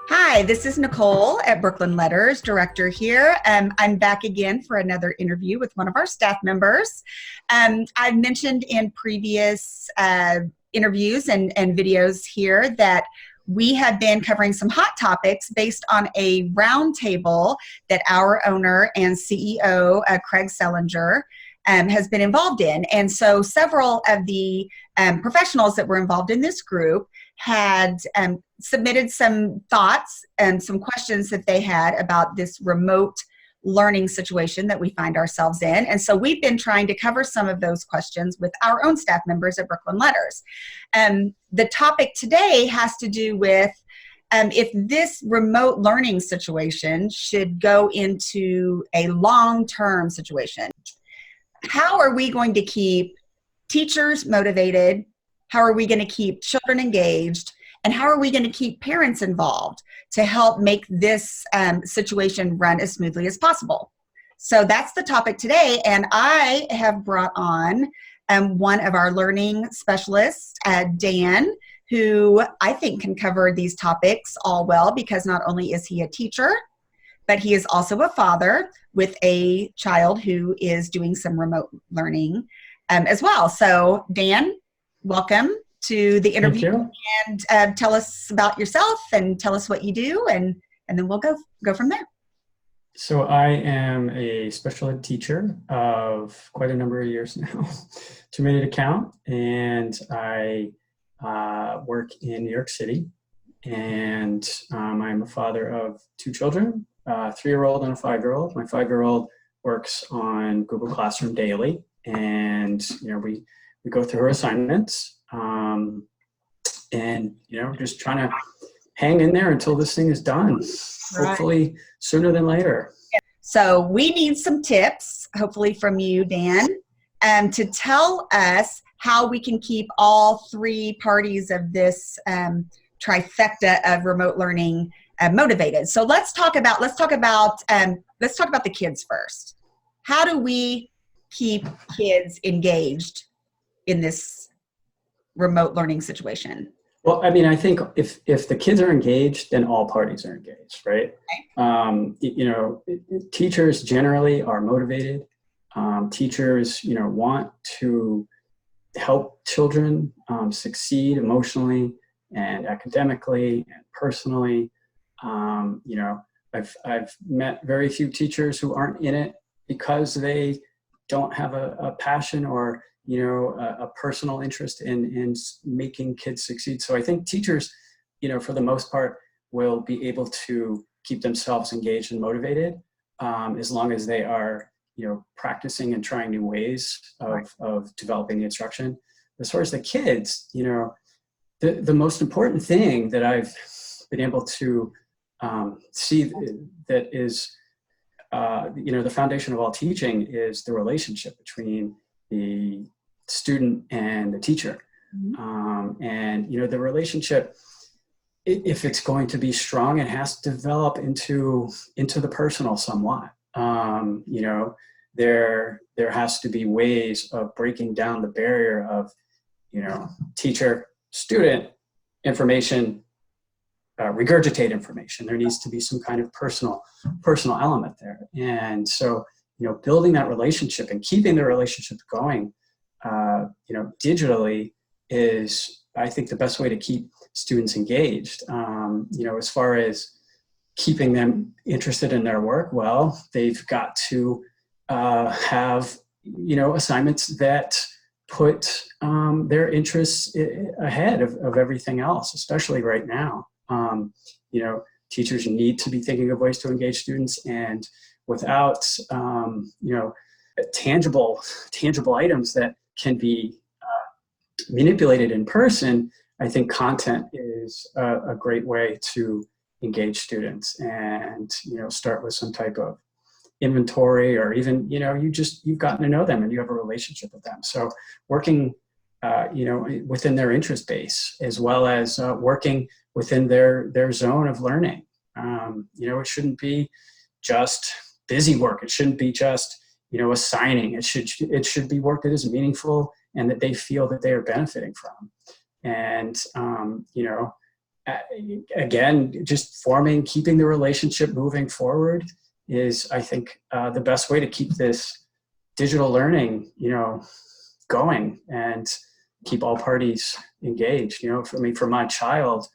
Hi, this is Nicole at Brooklyn Letters, director here. I'm back again for another interview with one of our staff members. I've mentioned in previous interviews and videos here that we have been covering some hot topics based on a roundtable that our owner and CEO, Craig Sellinger, has been involved in. And so several of the professionals that were involved in this group had submitted some thoughts and some questions that they had about this remote learning situation that we find ourselves in. And so we've been trying to cover some of those questions with our own staff members at Brooklyn Letters. The topic today has to do with if this remote learning situation should go into a long-term situation. How are we going to keep teachers motivated? How are we going to keep children engaged? And how are we going to keep parents involved to help make this situation run as smoothly as possible? So that's the topic today. And I have brought on one of our learning specialists, Dan, who I think can cover these topics all well, because not only is he a teacher, but he is also a father with a child who is doing some remote learning as well. So Dan, welcome to the interview, and tell us about yourself and tell us what you do, and then we'll go from there. So I am a special ed teacher of quite a number of years now, too many to count, and I work in New York City, and I'm a father of two children, a 3-year-old and a 5-year-old. My 5-year-old works on Google Classroom daily, and we go through her assignments. And just trying to hang in there until this thing is done, hopefully sooner than later. So we need some tips, hopefully from you, Dan, to tell us how we can keep all three parties of this trifecta of remote learning motivated. So let's talk about the kids first. How do we keep kids engaged in this remote learning situation? Well, I mean, I think if the kids are engaged, then all parties are engaged, right? Teachers generally are motivated. Teachers, want to help children succeed emotionally and academically and personally. I've met very few teachers who aren't in it because they don't have a passion or a personal interest in making kids succeed. So I think teachers, for the most part, will be able to keep themselves engaged and motivated as long as they are, practicing and trying new ways of developing the instruction. As far as the kids, the most important thing that I've been able to see that is, the foundation of all teaching is the relationship between the student and the teacher. And the relationship, if it's going to be strong, it has to develop into the personal somewhat. There has to be ways of breaking down the barrier of teacher student information, regurgitate information. There needs to be some kind of personal element there. And so building that relationship and keeping the relationship going digitally is, I think, the best way to keep students engaged. As far as keeping them interested in their work, well, they've got to have, assignments that put their interests ahead of everything else, especially right now. Teachers need to be thinking of ways to engage students, and without, tangible items that can be manipulated in person, I think content is a great way to engage students, and start with some type of inventory, or even you've gotten to know them and you have a relationship with them. So working within their interest base, as well as working within their zone of learning. It shouldn't be just busy work. It shouldn't be just assigning. It should be work that is meaningful and that they feel that they are benefiting from. And again, just keeping the relationship moving forward is, I think, the best way to keep this digital learning, going and keep all parties engaged. For my child,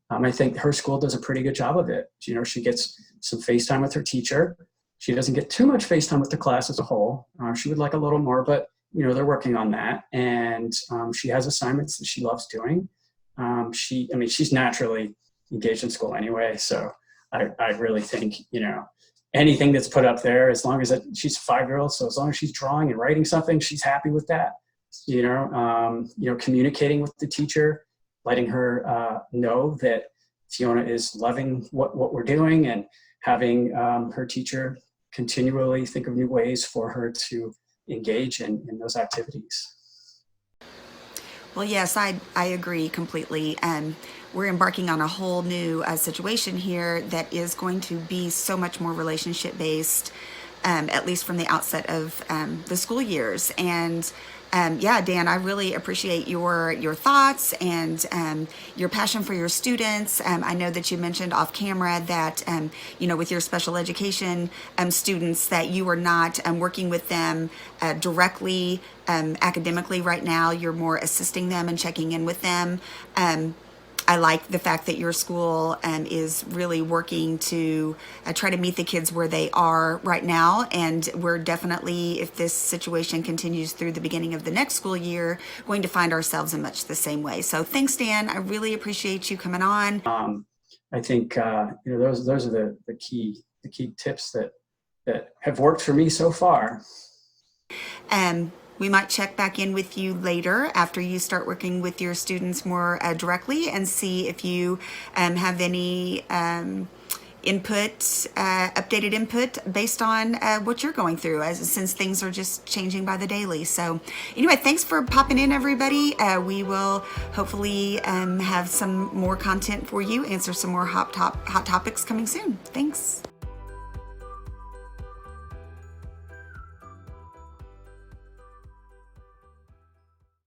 I think her school does a pretty good job of it. She gets some FaceTime with her teacher. She doesn't get too much FaceTime with the class as a whole. She would like a little more, but they're working on that. And she has assignments that she loves doing. She's naturally engaged in school anyway. So I really think, anything that's put up there, as long as she's a 5-year-old, so as long as she's drawing and writing something, she's happy with that. Communicating with the teacher, letting her know that Fiona is loving what we're doing, and having her teacher continually think of new ways for her to engage in those activities. Well, yes, I agree completely. We're embarking on a whole new situation here that is going to be so much more relationship based, at least from the outset of the school years. And yeah, Dan, I really appreciate your thoughts and your passion for your students. I know that you mentioned off camera that with your special education students, that you are not working with them directly academically right now. You're more assisting them and checking in with them. I like the fact that your school is really working to try to meet the kids where they are right now. And we're definitely, if this situation continues through the beginning of the next school year, going to find ourselves in much the same way. So thanks, Dan. I really appreciate you coming on. I think those are the key tips that have worked for me so far. We might check back in with you later after you start working with your students more directly, and see if you have any updated input based on what you're going through, since things are just changing by the daily. So anyway, thanks for popping in, everybody. We will hopefully have some more content for you, answer some more hot topics coming soon. Thanks.